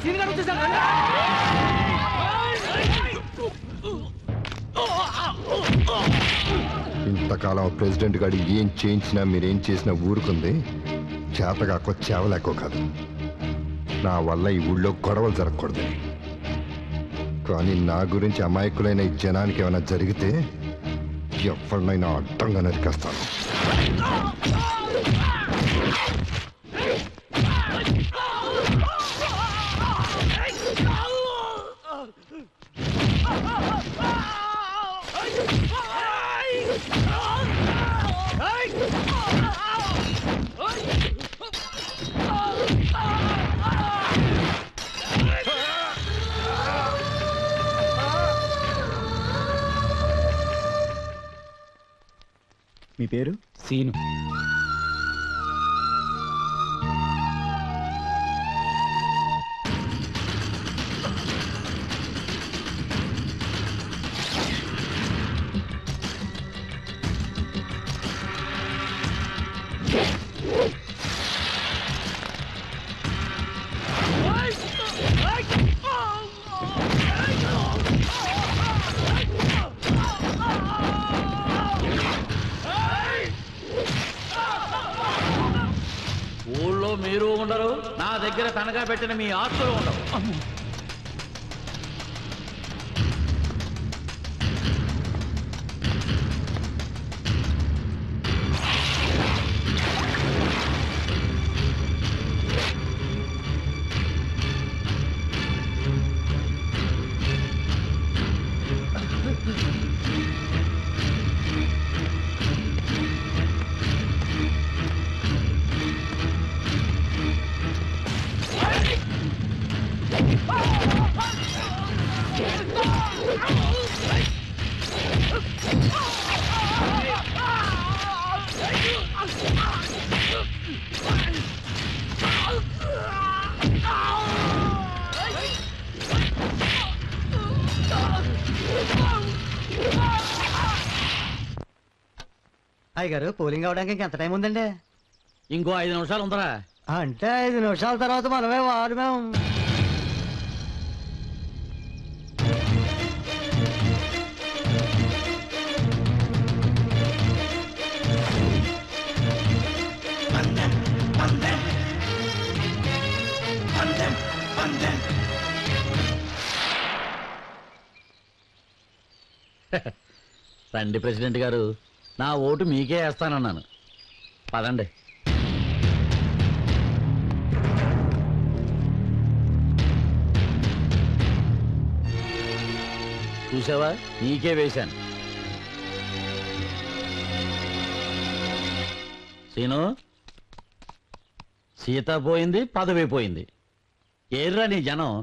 Scene గారు వచ్చేసారు. ఇంతకాలం ప్రెసిడెంట్ గారు ఏం చేయించినా మీరేం చేసినా ఊరుకుంది. చేతగాకో చేవలేకో కాదు. నా వల్ల ఈ ఊళ్ళో గొడవలు జరగకూడదు. కానీ నా గురించి అమాయకులైన ఈ జనానికి ఏమైనా జరిగితే ఎవరినైనా అడ్డంగా నరికేస్తాను. మీ పేరు? సీను. ఊళ్ళో మీరు ఉండరు, నా దగ్గర తనగా పెట్టిన మీ ఆస్తులు ఉండవు. అయ్యగారు, పోలింగ్ అవడానికి ఇంకెంత టైం ఉందండి? ఇంకో 5 నిమిషాలు ఉందరా? అంటే 5 నిమిషాల తర్వాత మనమే వాడమేం. రండి ప్రెసిడెంట్ గారు, నా ఓటు మీకే వేస్తానన్నాను. పదండి. చూసావా, నీకే వేశాను. సీను, సీత పోయింది, పదవి పోయింది. ఏర్రా నీ జనం?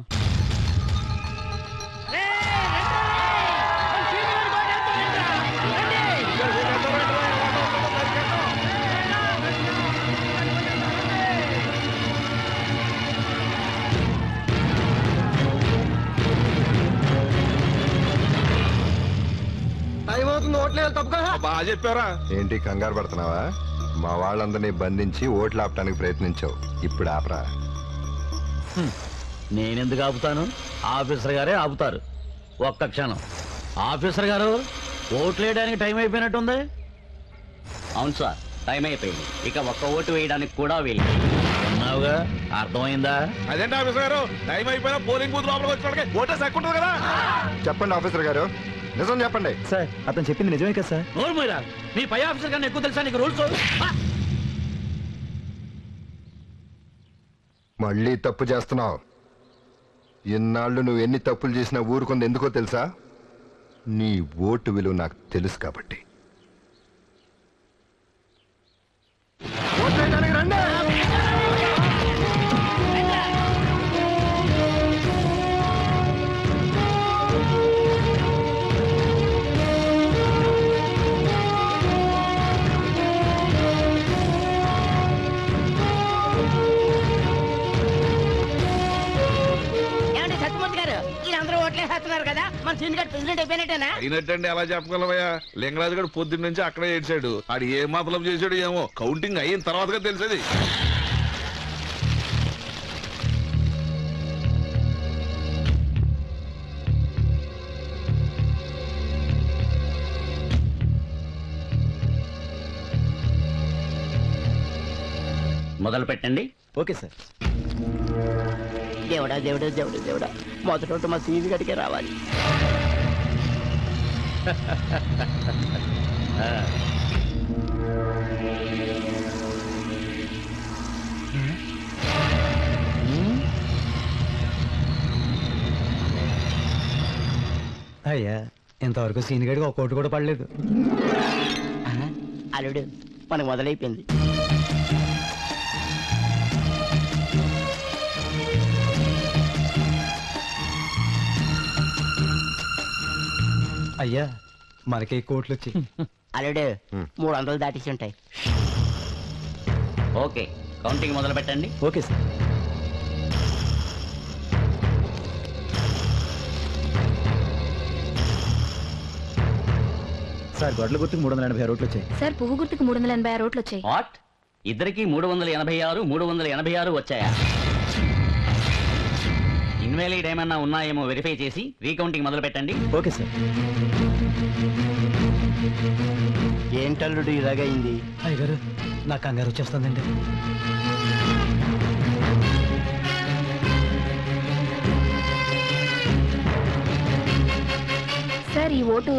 బాగా చెప్పారా? ఏంటి కంగారు పడుతున్నావా? మా వాళ్ళందరినీ బంధించి ఓట్లు ఆపడానికి ప్రయత్నించావు, ఇప్పుడు ఆపరా. నేనెందుకు ఆపుతాను? ఆఫీసర్ గారే ఆపుతారు. ఒక్క క్షణం. ఆఫీసర్ గారు, ఓట్లు వేయడానికి టైం అయిపోయినట్టుంది. అవును సార్, టైం అయిపోయింది. ఇక ఒక్క ఓటు వేయడానికి కూడా వీలు. ఉన్నావుగా, అర్థమైందా? అదేంటి ఆఫీసర్ గారు, టైం అయిపోయినా పోలింగ్ బూత్ లోపలికి వచ్చి ఓటే సక్కుంటుంది కదా. చెప్పండి ఆఫీసర్ గారు, నిజం చెప్పండి. సార్, అతను చెప్పింది నిజమే కదా సార్? నోరు మీరా, మీ పై ఆఫీసర్ కన్నా ఎక్కువ తెలుసా నీకు రూల్స్? మళ్ళీ తప్పు చేస్తున్నావు. ఇన్నాళ్ళు నువ్వు ఎన్ని తప్పులు చేసినా ఊరుకుంది ఎందుకో తెలుసా? నీ ఓటు విలువ నాకు తెలుసు కాబట్టి. అయినట్టండి ఎలా చెప్పగలవయ్యా? లింగరాజు గారు పొద్దున్న నుంచి అక్కడే ఏడ్చాడు. ఆడు ఏ మాత్రం చేశాడు ఏమో, కౌంటింగ్ అయిన తర్వాతగా తెలిసేది. మొదలు పెట్టండి. Okay sir. దేవుడా దేవుడా దేవుడా దేవుడా, మొదట మా సీజు గడికే రావాలి. అయ్యా ఇంతవరకు సీన్ గడికి ఒక కోటి కూడా పడలేదు. అల్లుడు మనకు మొదలైపోయింది. అయ్యా మనకి కోట్లు వచ్చి అల్లుడు 300 దాటిసి ఉంటాయి. ఓకే, కౌంటింగ్ మొదలు పెట్టండి. Okay sir. సార్ గొడ్ల గుర్తుకు 386 రోట్లు వచ్చాయి. సార్ పువ్వు గుర్తుకు 386 రోట్లు వచ్చాయి. వాట్? ఇద్దరికి 386 వచ్చాయా? ఇన్వాలిడ్ ఏమన్నా ఉన్నాయేమో వెరిఫై చేసి రీకౌంటింగ్ మొదలు పెట్టండి. Okay sir. ఏంటల్లుడు ఇలాగైంది? అయ్యగారు నాకు కంగారు వచ్చేస్తుందండి. సార్ ఈ ఓటు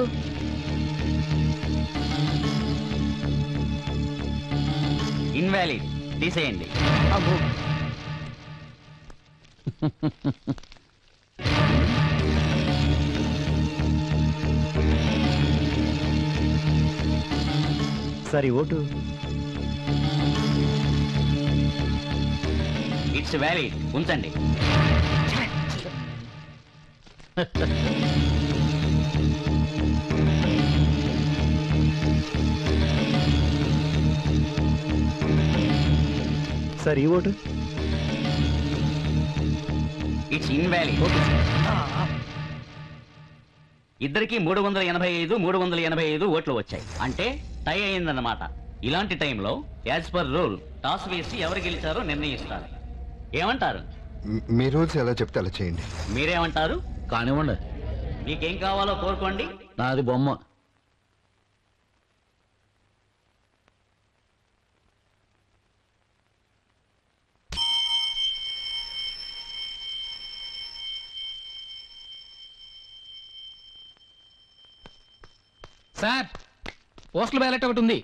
ఇన్వాలిడ్, తీసేయండి. సార్ ఈ ఓటు ఇట్స్ వ్యాలిడ్, ఉంచండి. సార్ ఈ ఓటు ఇట్స్ ఇన్వాలిడ్. ఇద్దరికి 385 ఓట్లు వచ్చాయి, అంటే టై అయిందన్నమాట. ఇలాంటి టైంలో యాజ్ పర్ రూల్ టాస్ వేసి ఎవరు గెలిచారో నిర్ణయిస్తారు. ఏమంటారు? మీ రూల్స్ ఎలా చెప్తే అలా చేయండి. మీరేమంటారు? కానివ్వండి. మీకేం కావాలో కోరుకోండి. నాది బొమ్మ. సార్ పోస్టల్ బ్యాలెట్ ఒకటి ఉంది.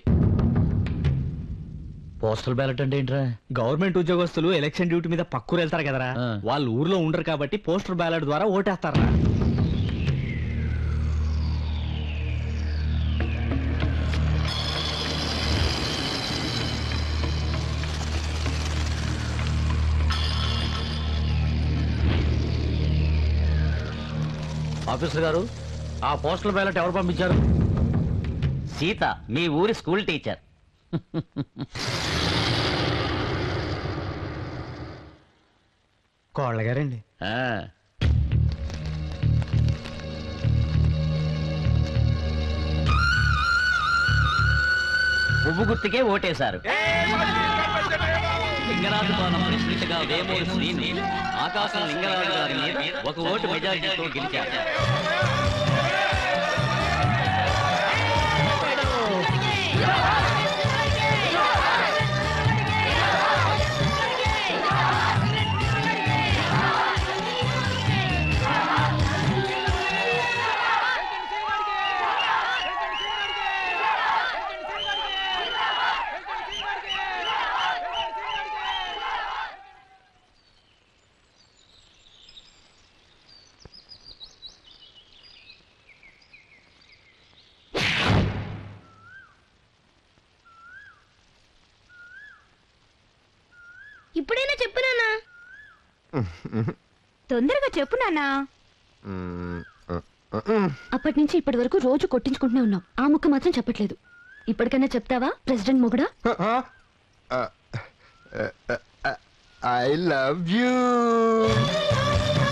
పోస్టల్ బ్యాలెట్ అంటే ఏంట్రా? గవర్నమెంట్ ఉద్యోగస్తులు ఎలక్షన్ డ్యూటీ మీద పక్కూరు వెళ్తారు కదరా, ఆ. వాళ్ళు ఊర్లో ఉండరు కాబట్టి పోస్టల్ బ్యాలెట్ ద్వారా ఓటేస్తారా. ఆఫీసర్ గారు, ఆ పోస్టల్ బ్యాలెట్ ఎవరు పంపించారు? సీత, మీ ఊరి స్కూల్ టీచర్. కోళ్ళ గారండి. ఆ, పువ్వు గుర్తుకే ఓటేశారు. లింగరాజు పాలన ప్రెసిడెంట్గా వేమూరి శ్రీని ఆకాశం లింగరాజు గారి మీద ఒక ఓటు మెజారిటీతో గెలిచారు. ఇప్పుడైనా చెప్పు నాన్నా. తొందరగా చెప్పు నాన్నా. అప్పటి నుంచి ఇప్పటి వరకు రోజు కొట్టించుకుంటూనే ఉన్నావు, ఆ ముక్క మాత్రం చెప్పట్లేదు. ఇప్పటికైనా చెప్తావా ప్రెసిడెంట్ మొగుడా? I love you.